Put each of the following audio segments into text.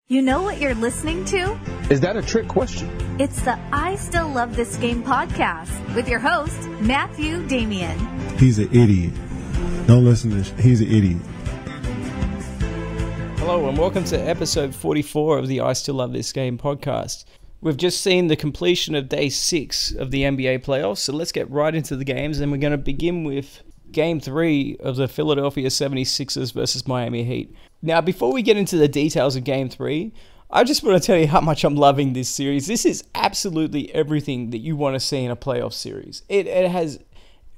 You know what you're listening to? Is that a trick question? It's the I Still Love This Game podcast with your host, Matthew Damian. He's an idiot. Don't listen to this. He's an idiot. Hello and welcome to episode 44 of the I Still Love This Game podcast. We've just seen the completion of day 6 of the NBA playoffs, so let's get right into the games, and we're going to begin with Game 3 of the Philadelphia 76ers versus Miami Heat. Now, before we get into the details of Game 3, I just want to tell you how much I'm loving this series. This is absolutely everything that you want to see in a playoff series. It has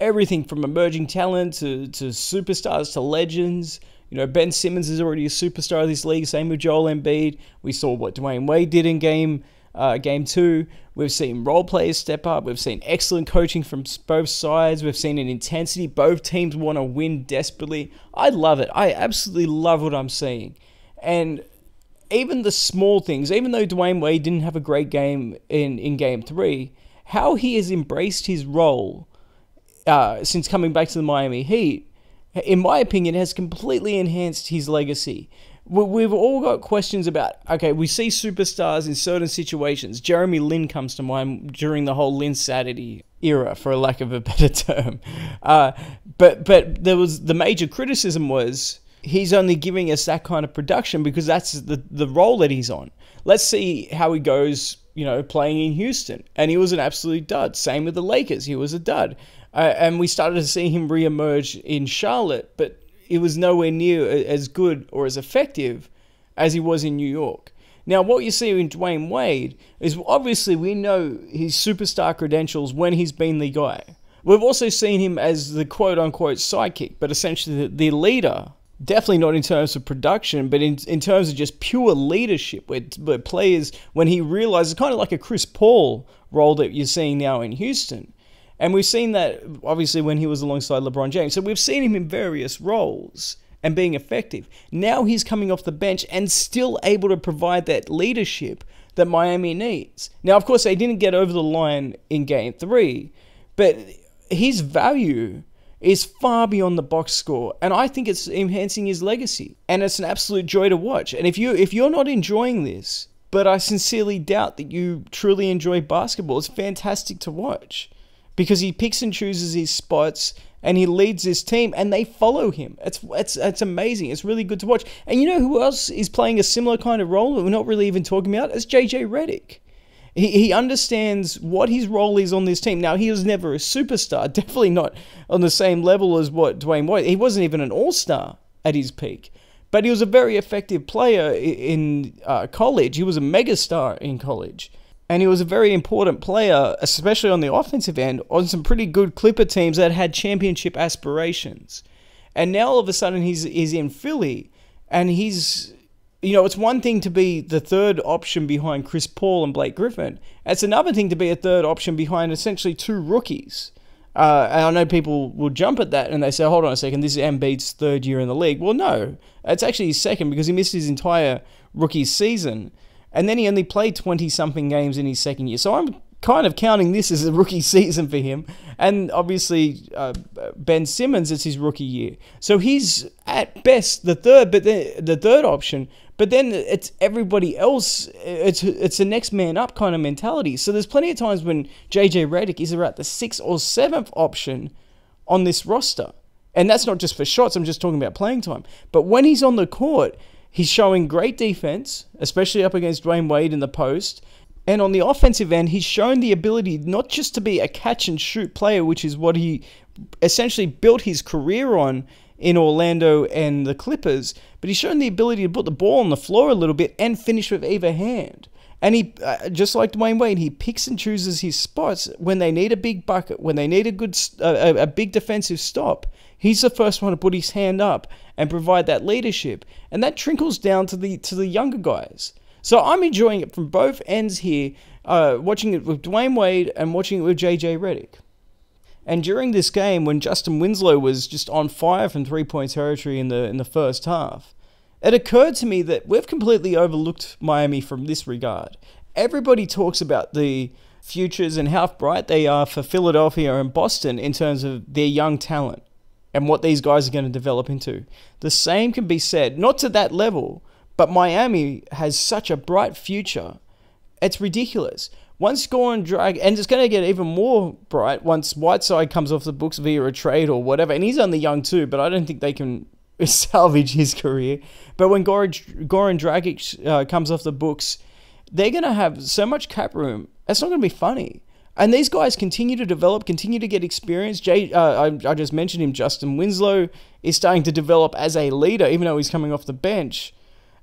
everything from emerging talent to superstars to legends. You know, Ben Simmons is already a superstar of this league, same with Joel Embiid. We saw what Dwayne Wade did in Game 2. We've seen role players step up. We've seen excellent coaching from both sides. We've seen an intensity. Both teams want to win desperately. I love it. I absolutely love what I'm seeing. And even the small things, even though Dwayne Wade didn't have a great game in Game 3, how he has embraced his role since coming back to the Miami Heat, in my opinion, has completely enhanced his legacy. We've all got questions about, okay, we see superstars in certain situations. Jeremy Lin comes to mind during the whole Lin Saturday era, for a lack of a better term. But there was the major criticism was he's only giving us that kind of production because that's the role that he's on. Let's see how he goes, playing in Houston. And he was an absolute dud. Same with the Lakers. He was a dud. And we started to see him reemerge in Charlotte, but it was nowhere near as good or as effective as he was in New York. Now, what you see in Dwayne Wade is obviously we know his superstar credentials when he's been the guy. We've also seen him as the quote-unquote sidekick, but essentially the leader, definitely not in terms of production, but in terms of just pure leadership, where players, when he realizes, kind of like a Chris Paul role that you're seeing now in Houston. And we've seen that, obviously, when he was alongside LeBron James. So we've seen him in various roles and being effective. Now he's coming off the bench and still able to provide that leadership that Miami needs. Now, of course, they didn't get over the line in Game 3, but his value is far beyond the box score, and I think it's enhancing his legacy. And it's an absolute joy to watch. And if you're not enjoying this, but I sincerely doubt that you truly enjoy basketball, it's fantastic to watch. Because he picks and chooses his spots and he leads his team and they follow him. It's amazing. It's really good to watch. And you know who else is playing a similar kind of role that we're not really even talking about? It's JJ Redick. He understands what his role is on this team. Now, he was never a superstar, definitely not on the same level as what Dwayne Wade. He wasn't even an all-star at his peak. But he was a very effective player in college. He was a megastar in college. And he was a very important player, especially on the offensive end, on some pretty good Clipper teams that had championship aspirations. And now all of a sudden he's in Philly, and he's, it's one thing to be the third option behind Chris Paul and Blake Griffin. It's another thing to be a third option behind essentially two rookies. And I know people will jump at that and they say, hold on a second, this is Embiid's third year in the league. Well, no, it's actually his second because he missed his entire rookie season. And then he only played 20-something games in his second year. So I'm kind of counting this as a rookie season for him. And obviously, Ben Simmons, it's his rookie year. So he's at best the third option. But then it's everybody else. It's a next man up kind of mentality. So there's plenty of times when JJ Redick is at the 6th or 7th option on this roster. And that's not just for shots. I'm just talking about playing time. But when he's on the court, he's showing great defense, especially up against Dwayne Wade in the post. And on the offensive end, he's shown the ability not just to be a catch-and-shoot player, which is what he essentially built his career on in Orlando and the Clippers, but he's shown the ability to put the ball on the floor a little bit and finish with either hand. And he, just like Dwayne Wade, he picks and chooses his spots when they need a big bucket, when they need a big defensive stop. He's the first one to put his hand up and provide that leadership. And that trickles down to the younger guys. So I'm enjoying it from both ends here, watching it with Dwayne Wade and watching it with JJ Redick. And during this game, when Justin Winslow was just on fire from three-point territory in the first half, it occurred to me that we've completely overlooked Miami from this regard. Everybody talks about the futures and how bright they are for Philadelphia and Boston in terms of their young talent and what these guys are going to develop into. The same can be said, not to that level, But Miami has such a bright future. It's ridiculous. Once Goran Dragic, and it's going to get even more bright once Whiteside comes off the books via a trade or whatever, and he's only young too, but I don't think they can salvage his career. But when Goran Dragic comes off the books, they're going to have so much cap room. It's not going to be funny. And these guys continue to develop, continue to get experience. I just mentioned him, Justin Winslow is starting to develop as a leader, even though he's coming off the bench.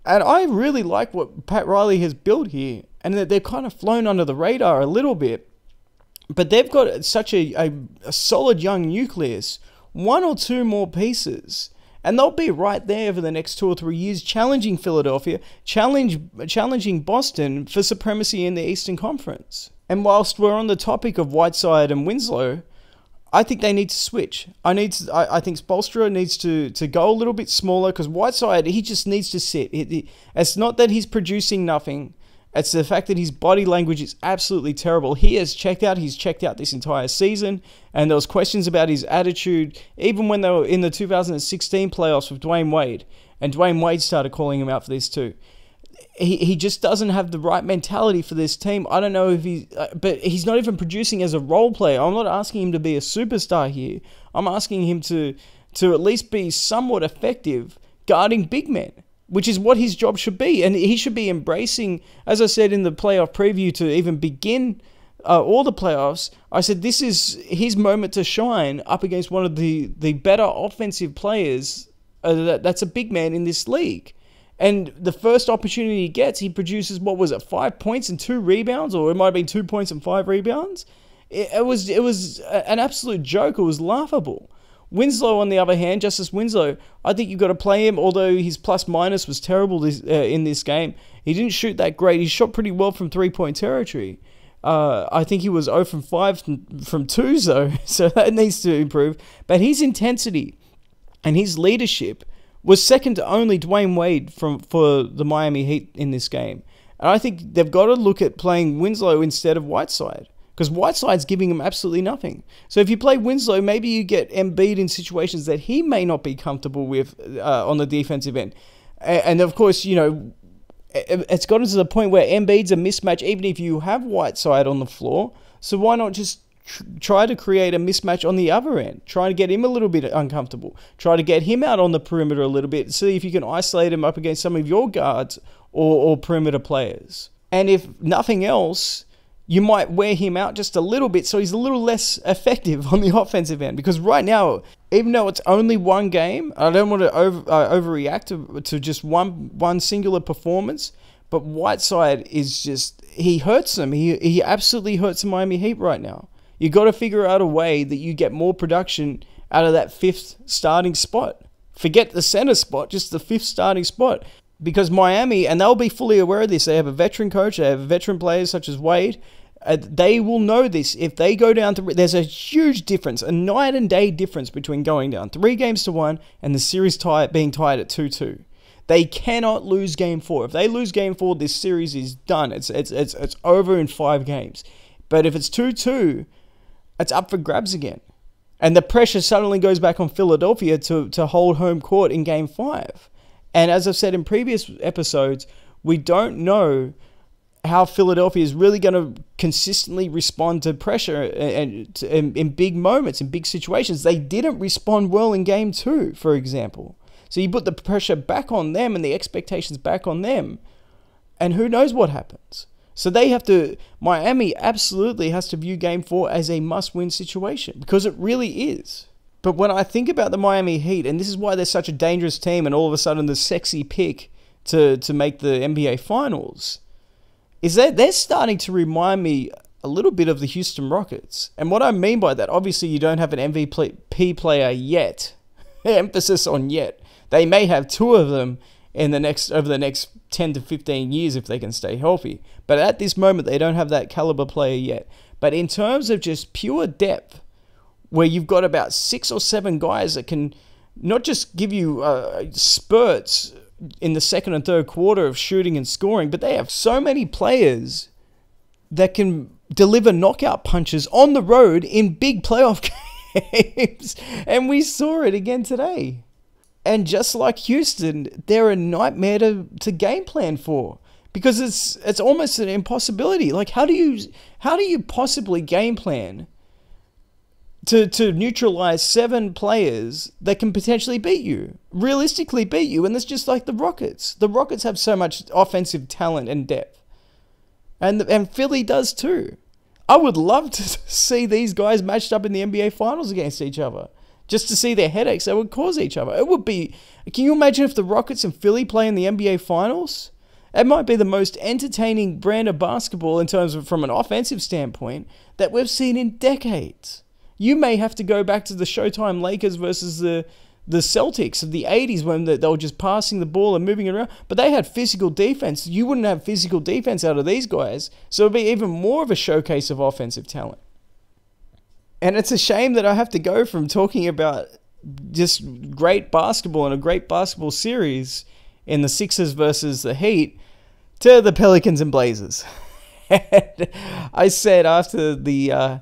And I really like what Pat Riley has built here, and that they've kind of flown under the radar a little bit. But they've got such a solid young nucleus, one or two more pieces, and they'll be right there for the next 2 or 3 years, challenging Philadelphia, challenging Boston for supremacy in the Eastern Conference. And whilst we're on the topic of Whiteside and Winslow, I think they need to switch. I think Spoelstra needs to go a little bit smaller, because Whiteside, he just needs to sit. It's not that he's producing nothing. It's the fact that his body language is absolutely terrible. He has checked out. He's checked out this entire season. And there was questions about his attitude, even when they were in the 2016 playoffs with Dwayne Wade. And Dwayne Wade started calling him out for this too. He just doesn't have the right mentality for this team. I don't know if but he's not even producing as a role player. I'm not asking him to be a superstar here. I'm asking him to at least be somewhat effective guarding big men, which is what his job should be. And he should be embracing, as I said in the playoff preview to even begin all the playoffs, I said this is his moment to shine up against one of the better offensive players that's a big man in this league. And the first opportunity he gets, he produces, 5 points and 2 rebounds? Or it might have been 2 points and 5 rebounds? It was an absolute joke. It was laughable. Winslow, on the other hand, Justice Winslow, I think you've got to play him, although his plus-minus was terrible in this game. He didn't shoot that great. He shot pretty well from three-point territory. I think he was 0 from 5 from 2s, though, so that needs to improve. But his intensity and his leadership was second to only Dwayne Wade for the Miami Heat in this game. And I think they've got to look at playing Winslow instead of Whiteside, because Whiteside's giving him absolutely nothing. So if you play Winslow, maybe you get Embiid in situations that he may not be comfortable with on the defensive end. And of course, it's gotten to the point where Embiid's a mismatch even if you have Whiteside on the floor. So why not just try to create a mismatch on the other end? Try to get him a little bit uncomfortable. Try to get him out on the perimeter a little bit. See if you can isolate him up against some of your guards or perimeter players. And if nothing else, you might wear him out just a little bit so he's a little less effective on the offensive end. Because right now, even though it's only one game, I don't want to overreact to just one singular performance, but Whiteside is just, he hurts them. He absolutely hurts the Miami Heat right now. You got to figure out a way that you get more production out of that 5th starting spot. Forget the center spot, just the 5th starting spot. Because Miami, and they'll be fully aware of this, they have a veteran coach, they have veteran players such as Wade. They will know this. If they go down to, there's a huge difference, a night and day difference between going down 3-1 and the series being tied at 2-2. They cannot lose game 4. If they lose game 4, this series is done. It's over in 5 games. But if it's 2-2, it's up for grabs again. And the pressure suddenly goes back on Philadelphia to hold home court in Game 5. And as I've said in previous episodes, we don't know how Philadelphia is really going to consistently respond to pressure and in big moments, in big situations. They didn't respond well in Game 2, for example. So you put the pressure back on them and the expectations back on them, and who knows what happens. So Miami absolutely has to view Game 4 as a must-win situation, because it really is. But when I think about the Miami Heat, and this is why they're such a dangerous team and all of a sudden the sexy pick to make the NBA Finals, is that they're starting to remind me a little bit of the Houston Rockets. And what I mean by that, obviously you don't have an MVP player yet. Emphasis on yet. They may have 2 of them over the next 10 to 15 years if they can stay healthy. But at this moment, they don't have that caliber player yet. But in terms of just pure depth, where you've got about 6 or 7 guys that can not just give you spurts in the second and third quarter of shooting and scoring, but they have so many players that can deliver knockout punches on the road in big playoff games. And we saw it again today. And just like Houston, they're a nightmare to game plan for, because it's almost an impossibility. Like, how do you possibly game plan to neutralize 7 players that can potentially realistically beat you? And it's just like the Rockets. The Rockets have so much offensive talent and depth, and Philly does too. I would love to see these guys matched up in the NBA Finals against each other, just to see their headaches they would cause each other. It would be... Can you imagine if the Rockets and Philly play in the NBA Finals? It might be the most entertaining brand of basketball in terms of from an offensive standpoint that we've seen in decades. You may have to go back to the Showtime Lakers versus the Celtics of the 80s when they were just passing the ball and moving it around. But they had physical defense. You wouldn't have physical defense out of these guys. So it'd be even more of a showcase of offensive talent. And it's a shame that I have to go from talking about just great basketball and a great basketball series in the Sixers versus the Heat to the Pelicans and Blazers. And I said after the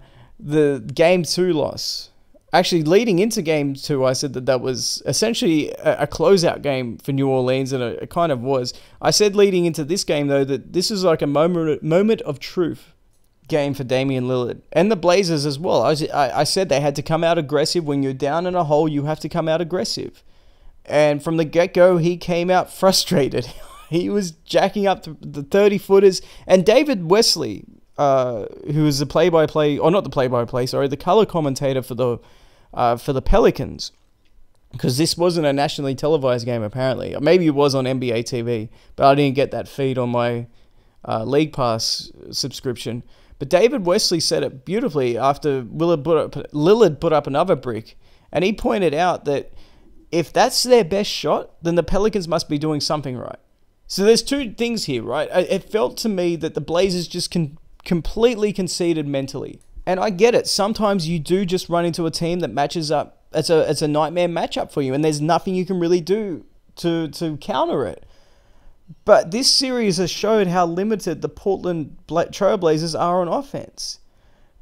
Game 2 loss, actually leading into Game 2, I said that was essentially a closeout game for New Orleans, and it kind of was. I said leading into this game, though, that this is like a moment of truth game for Damian Lillard and the Blazers as well. I said they had to come out aggressive. When you're down in a hole, you have to come out aggressive. And from the get-go, he came out frustrated. He was jacking up the 30-footers. And David Wesley, who is the play-by-play, or not the play-by-play, sorry, the color commentator for the Pelicans, because this wasn't a nationally televised game apparently. Maybe it was on NBA TV, but I didn't get that feed on my League Pass subscription. But David Wesley said it beautifully after Lillard put up another brick. And he pointed out that if that's their best shot, then the Pelicans must be doing something right. So there's two things here, right? It felt to me that the Blazers just completely conceded mentally. And I get it. Sometimes you do just run into a team that matches up. It's a nightmare matchup for you, and there's nothing you can really do to counter it. But this series has showed how limited the Portland Trailblazers are on offense.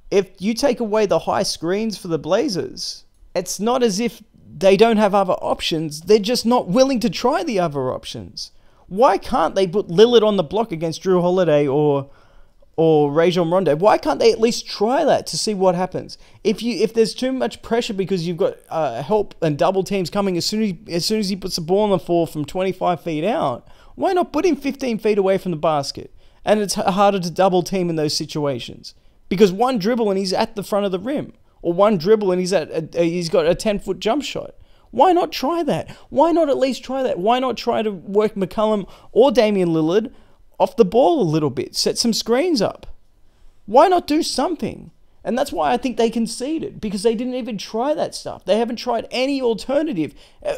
If you take away the high screens for the Blazers, it's not as if they don't have other options. They're just not willing to try the other options. Why can't they put Lillard on the block against Drew Holiday or Rajon Rondo? Why can't they at least try that to see what happens? If there's too much pressure because you've got help and double teams coming as soon as he puts the ball on the floor from 25 feet out, why not put him 15 feet away from the basket? And it's harder to double team in those situations because one dribble and he's at the front of the rim, or one dribble and he's got a 10-foot jump shot. Why not try that? Why not at least try that? Why not try to work McCollum or Damian Lillard off the ball a little bit, set some screens up? Why not do something? And that's why I think they conceded, because they didn't even try that stuff. They haven't tried any alternative.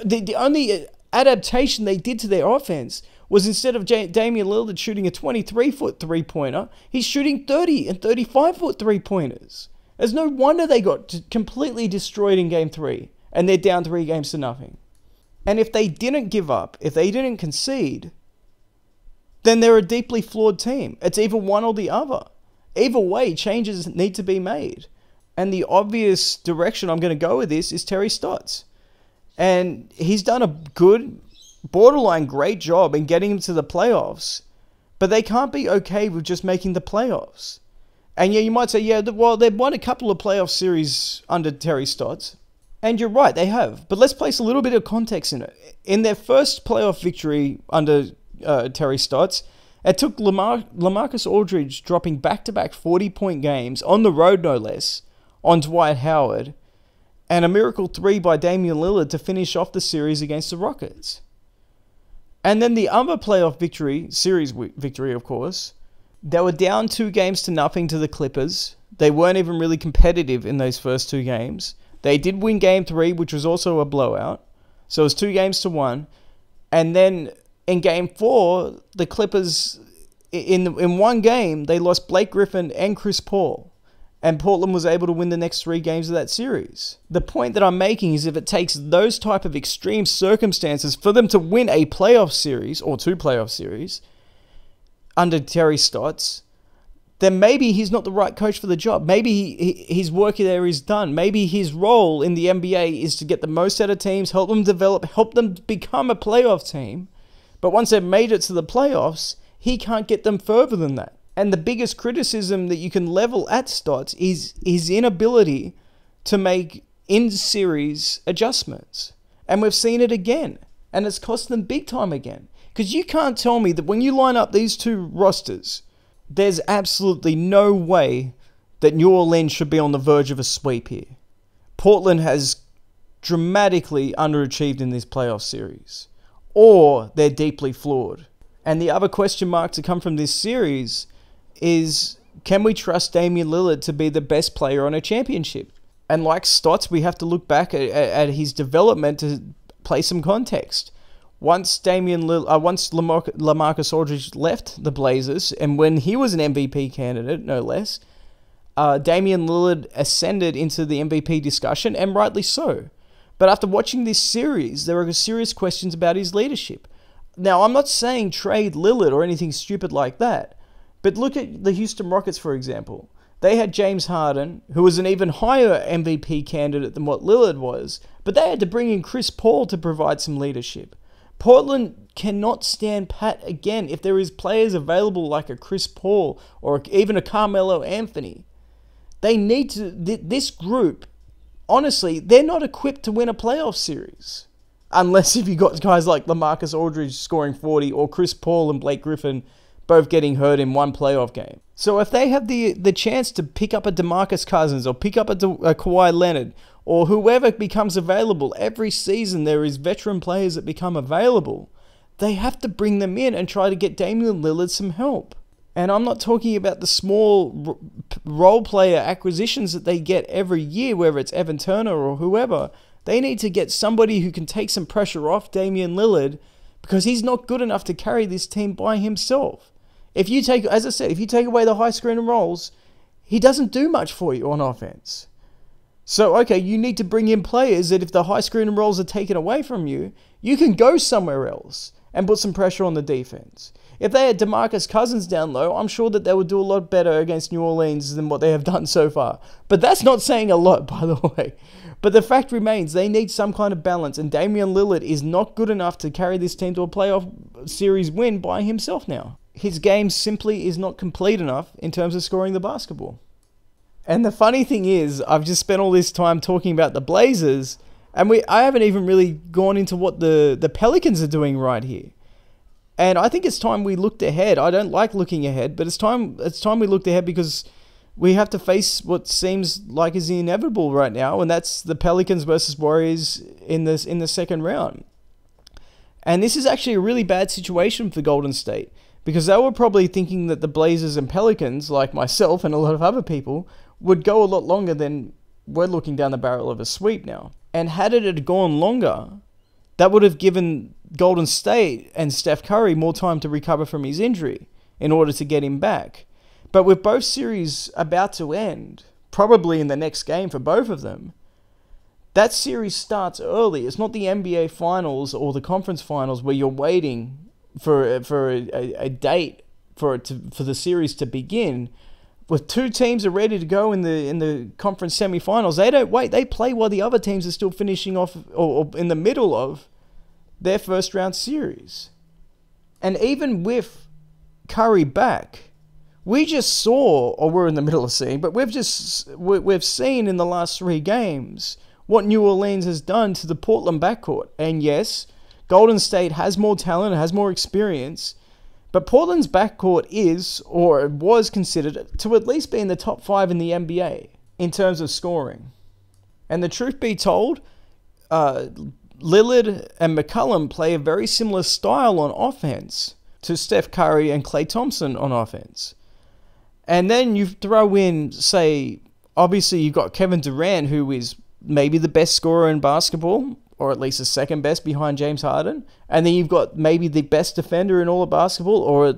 The only adaptation they did to their offense was instead of Damian Lillard shooting a 23-foot three-pointer, he's shooting 30 and 35-foot three-pointers. There's no wonder they got completely destroyed in Game 3, and they're down 3-0. And if they didn't give up, if they didn't concede, then they're a deeply flawed team. It's either one or the other. Either way, changes need to be made. And the obvious direction I'm going to go with this is Terry Stotts. And he's done a good, borderline great job in getting them to the playoffs, but they can't be okay with just making the playoffs. And yeah, you might say, yeah, well, they've won a couple of playoff series under Terry Stotts. And you're right, they have. But let's place a little bit of context in it. In their first playoff victory under Terry Stotts, it took LaMarcus Aldridge dropping back-to-back 40-point games, on the road no less, on Dwight Howard, and a miracle 3 by Damian Lillard to finish off the series against the Rockets. And then the other playoff series victory, of course, they were down 2-0 to the Clippers. They weren't even really competitive in those first 2 games. They did win Game 3, which was also a blowout. So it was 2-1. And then in Game 4, the Clippers, in one game, they lost Blake Griffin and Chris Paul. And Portland was able to win the next 3 games of that series. The point that I'm making is if it takes those type of extreme circumstances for them to win a playoff series, or 2 playoff series, under Terry Stotts, then maybe he's not the right coach for the job. Maybe his work there is done. Maybe his role in the NBA is to get the most out of teams, help them develop, help them become a playoff team. But once they've made it to the playoffs, he can't get them further than that. And the biggest criticism that you can level at Stotts is his inability to make in-series adjustments. And we've seen it again. And it's cost them big time again. Because you can't tell me that when you line up these two rosters, there's absolutely no way that New Orleans should be on the verge of a sweep here. Portland has dramatically underachieved in this playoff series. Or they're deeply flawed. And the other question mark to come from this series is, can we trust Damian Lillard to be the best player on a championship? And like Stotts, we have to look back at his development to play some context. Once LaMarcus Aldridge left the Blazers, and when he was an MVP candidate, no less, Damian Lillard ascended into the MVP discussion, and rightly so. But after watching this series, there are serious questions about his leadership. Now, I'm not saying trade Lillard or anything stupid like that, but look at the Houston Rockets, for example. They had James Harden, who was an even higher MVP candidate than what Lillard was, but they had to bring in Chris Paul to provide some leadership. Portland cannot stand pat again if there is players available like a Chris Paul or even a Carmelo Anthony. They need to... This group, honestly, they're not equipped to win a playoff series. Unless if you got guys like LaMarcus Aldridge scoring 40 or Chris Paul and Blake Griffin both getting hurt in one playoff game. So if they have the chance to pick up a DeMarcus Cousins or pick up a Kawhi Leonard or whoever becomes available, every season there is veteran players that become available. They have to bring them in and try to get Damian Lillard some help. And I'm not talking about the small role player acquisitions that they get every year, whether it's Evan Turner or whoever. They need to get somebody who can take some pressure off Damian Lillard because he's not good enough to carry this team by himself. If you take, as I said, if you take away the high screen and rolls, he doesn't do much for you on offense. So, okay, you need to bring in players that if the high screen and rolls are taken away from you, you can go somewhere else and put some pressure on the defense. If they had DeMarcus Cousins down low, I'm sure that they would do a lot better against New Orleans than what they have done so far. But that's not saying a lot, by the way. But the fact remains, they need some kind of balance, and Damian Lillard is not good enough to carry this team to a playoff series win by himself now. His game simply is not complete enough in terms of scoring the basketball. And the funny thing is, I've just spent all this time talking about the Blazers, and I haven't even really gone into what the Pelicans are doing right here. And I think it's time we looked ahead. I don't like looking ahead, but it's time we looked ahead because we have to face what seems like is inevitable right now, and that's the Pelicans versus Warriors in the second round. And this is actually a really bad situation for Golden State, because they were probably thinking that the Blazers and Pelicans, like myself and a lot of other people, would go a lot longer than we're looking down the barrel of a sweep now. And had it gone longer, that would have given Golden State and Steph Curry more time to recover from his injury in order to get him back. But with both series about to end, probably in the next game for both of them, that series starts early. It's not the NBA Finals or the Conference Finals where you're waiting for a date for the series to begin. With two teams are ready to go in the conference semifinals, they don't wait. They play while the other teams are still finishing off or in the middle of their first round series. And even with Curry back, we just saw, or we're in the middle of seeing, but we've seen in the last 3 games what New Orleans has done to the Portland backcourt. And yes, Golden State has more talent, has more experience, but Portland's backcourt is, or was considered, to at least be in the top 5 in the NBA in terms of scoring. And the truth be told, Lillard and McCollum play a very similar style on offense to Steph Curry and Klay Thompson on offense. And then you throw in, say, obviously you've got Kevin Durant, who is maybe the best scorer in basketball, or at least the second best behind James Harden. And then you've got maybe the best defender in all of basketball, or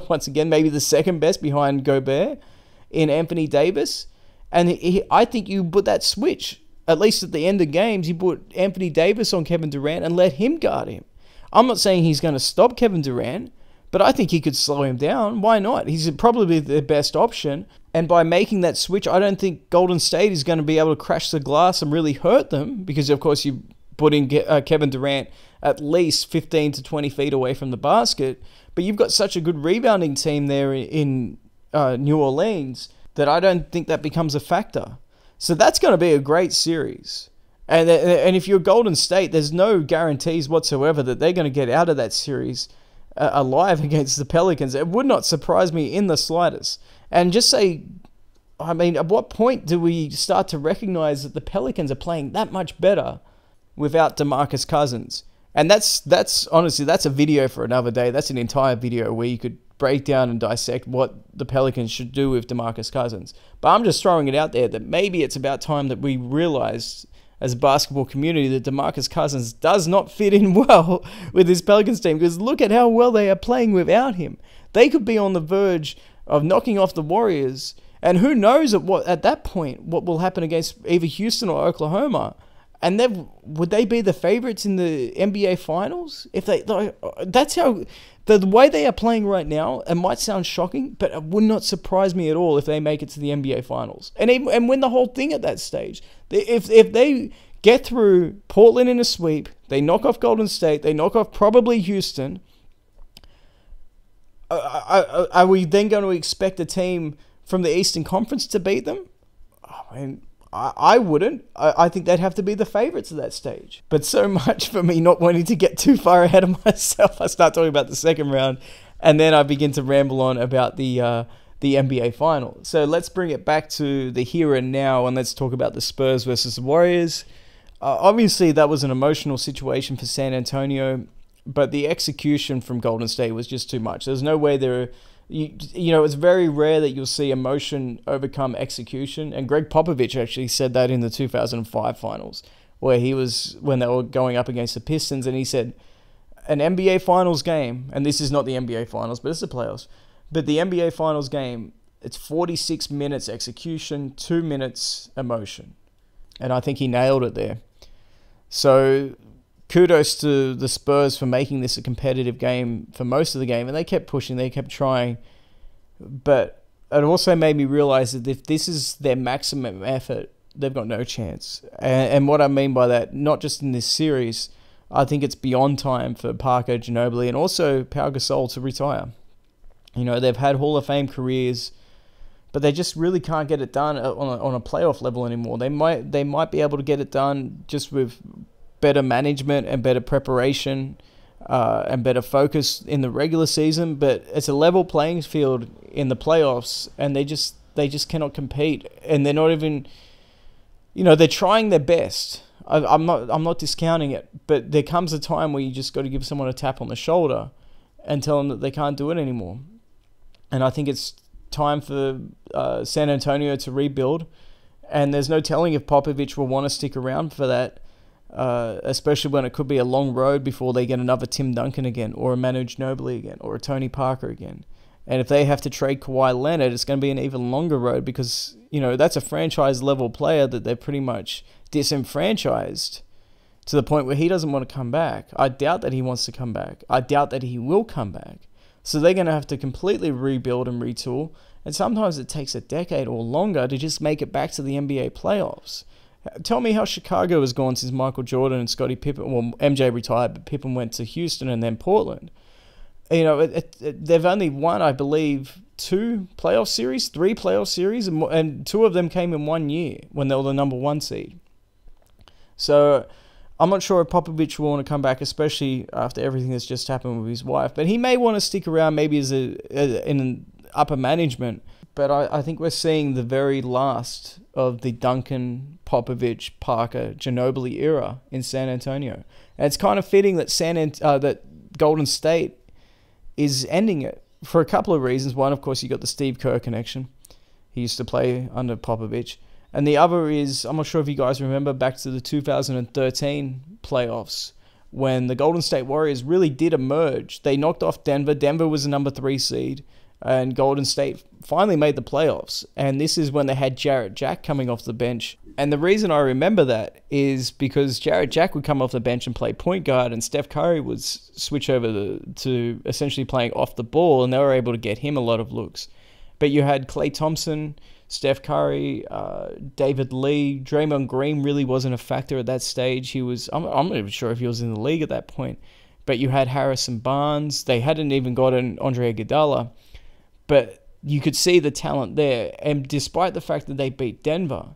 once again, maybe the second best behind Gobert in Anthony Davis. And I think you put that switch, at least at the end of games, you put Anthony Davis on Kevin Durant and let him guard him. I'm not saying he's going to stop Kevin Durant, but I think he could slow him down. Why not? He's probably the best option. And by making that switch, I don't think Golden State is going to be able to crash the glass and really hurt them, because, of course, you put in Kevin Durant at least 15 to 20 feet away from the basket. But you've got such a good rebounding team there in New Orleans that I don't think that becomes a factor. So that's going to be a great series. And if you're Golden State, there's no guarantees whatsoever that they're going to get out of that series alive against the Pelicans. It would not surprise me in the slightest. And just say, I mean, at what point do we start to recognize that the Pelicans are playing that much better without DeMarcus Cousins? And that's honestly, that's a video for another day. That's an entire video where you could break down and dissect what the Pelicans should do with DeMarcus Cousins. But I'm just throwing it out there that maybe it's about time that we realize as a basketball community that DeMarcus Cousins does not fit in well with this Pelicans team, because look at how well they are playing without him. They could be on the verge of knocking off the Warriors, and who knows at that point what will happen against either Houston or Oklahoma. And would they be the favorites in the NBA Finals? If that's how the way they are playing right now. It might sound shocking, but it would not surprise me at all if they make it to the NBA Finals and win the whole thing at that stage. If they get through Portland in a sweep, they knock off Golden State, they knock off probably Houston. Are we then going to expect a team from the Eastern Conference to beat them? I mean, I wouldn't. I think they'd have to be the favorites at that stage. But so much for me not wanting to get too far ahead of myself. I start talking about the second round, and then I begin to ramble on about the NBA Finals. So let's bring it back to the here and now, and let's talk about the Spurs versus the Warriors. Obviously, that was an emotional situation for San Antonio, but the execution from Golden State was just too much. There's no way it's very rare that you'll see emotion overcome execution. And Greg Popovich actually said that in the 2005 finals, when they were going up against the Pistons, and he said, an NBA Finals game, and this is not the NBA Finals, but it's the playoffs, but the NBA Finals game, it's 46 minutes execution, 2 minutes emotion. And I think he nailed it there. So kudos to the Spurs for making this a competitive game for most of the game. And they kept pushing, they kept trying. But it also made me realize that if this is their maximum effort, they've got no chance. And what I mean by that, not just in this series, I think it's beyond time for Parker, Ginobili, and also Pau Gasol to retire. They've had Hall of Fame careers, but they just really can't get it done on a playoff level anymore. They might be able to get it done just with better management and better preparation and better focus in the regular season, but it's a level playing field in the playoffs, and they just cannot compete. And they're not even, they're trying their best. I'm not discounting it, but there comes a time where you just got to give someone a tap on the shoulder and tell them that they can't do it anymore. And I think it's time for San Antonio to rebuild, and there's no telling if Popovich will want to stick around for that. Especially when it could be a long road before they get another Tim Duncan again, or a Manu Ginobili again, or a Tony Parker again. And if they have to trade Kawhi Leonard, it's going to be an even longer road, because, that's a franchise-level player that they're pretty much disenfranchised to the point where he doesn't want to come back. I doubt that he wants to come back. I doubt that he will come back. So they're going to have to completely rebuild and retool, and sometimes it takes a decade or longer to just make it back to the NBA playoffs. Tell me how Chicago has gone since Michael Jordan and Scottie Pippen. Well, MJ retired, but Pippen went to Houston and then Portland. They've only won, I believe, 3 playoff series, and 2 of them came in 1 year when they were the number 1 seed. So I'm not sure if Popovich will want to come back, especially after everything that's just happened with his wife. But he may want to stick around, maybe in upper management. But I think we're seeing the very last of the Duncan, Popovich, Parker, Ginobili era in San Antonio. And it's kind of fitting that that Golden State is ending it for a couple of reasons. One, of course, you got the Steve Kerr connection. He used to play under Popovich. And the other is, I'm not sure if you guys remember back to the 2013 playoffs when the Golden State Warriors really did emerge. They knocked off Denver. Denver was the number 3 seed. And Golden State finally made the playoffs. And this is when they had Jarrett Jack coming off the bench. And the reason I remember that is because Jarrett Jack would come off the bench and play point guard, and Steph Curry would switch over to essentially playing off the ball, and they were able to get him a lot of looks. But you had Klay Thompson, Steph Curry, David Lee. Draymond Green really wasn't a factor at that stage. I'm not even sure if he was in the league at that point. But you had Harrison Barnes. They hadn't even gotten Andre Iguodala. But you could see the talent there. And despite the fact that they beat Denver,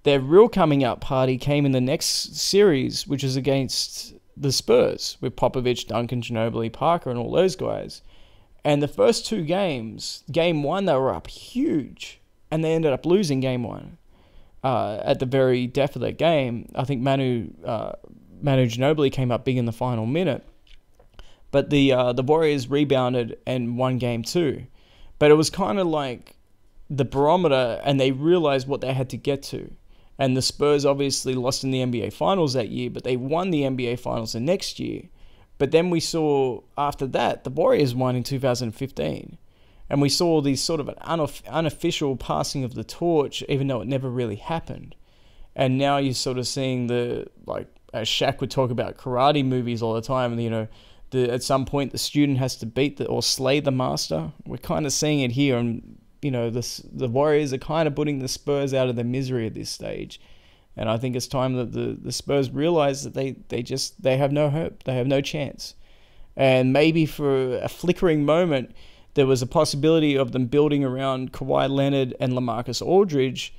their real coming out party came in the next series, which is against the Spurs, with Popovich, Duncan, Ginobili, Parker, and all those guys. And the first two games, game one, they were up huge. And they ended up losing game one at the very death of that game. I think Manu Ginobili came up big in the final minute. But the Warriors rebounded and won game two. But it was kind of like the barometer, and they realized what they had to get to. And the Spurs obviously lost in the NBA Finals that year, but they won the NBA Finals the next year. But then we saw, after that, the Warriors won in 2015. And we saw these sort of an unofficial passing of the torch, even though it never really happened. And now you're sort of seeing as Shaq would talk about karate movies all the time, at some point the student has to beat or slay the master. We're kind of seeing it here, and the Warriors are kind of putting the Spurs out of their misery at this stage. And I think it's time that the Spurs realize that they have no hope. They have no chance. And maybe for a flickering moment, there was a possibility of them building around Kawhi Leonard and LaMarcus Aldridge,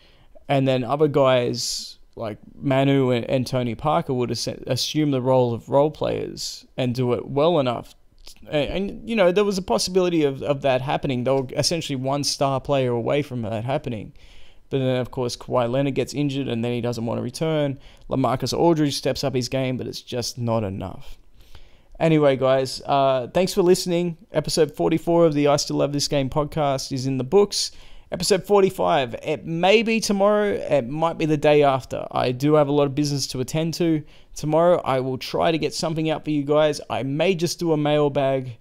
and then other guys like Manu and Tony Parker would assume the role of role players and do it well enough. And there was a possibility of that happening. They were essentially one star player away from that happening. But then, of course, Kawhi Leonard gets injured, and then he doesn't want to return. LaMarcus Aldridge steps up his game, but it's just not enough. Anyway, guys, thanks for listening. Episode 44 of the I Still Love This Game podcast is in the books. Episode 45, it may be tomorrow, it might be the day after. I do have a lot of business to attend to. Tomorrow, I will try to get something out for you guys. I may just do a mailbag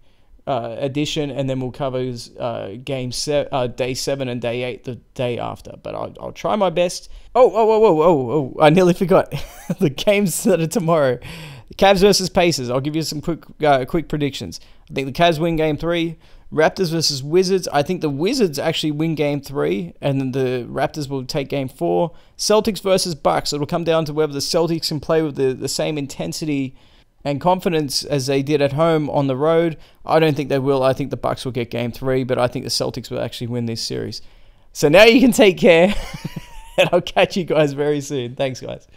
edition, and then we'll cover day 7 and day 8 the day after. But I'll try my best. Oh, I nearly forgot. The games that are tomorrow. Cavs versus Pacers. I'll give you some quick predictions. I think the Cavs win game 3. Raptors versus Wizards. I think the Wizards actually win game 3, and then the Raptors will take game 4. Celtics versus Bucks. It'll come down to whether the Celtics can play with the same intensity and confidence as they did at home on the road. I don't think they will. I think the Bucks will get game 3, but I think the Celtics will actually win this series. So now you can take care, and I'll catch you guys very soon. Thanks, guys.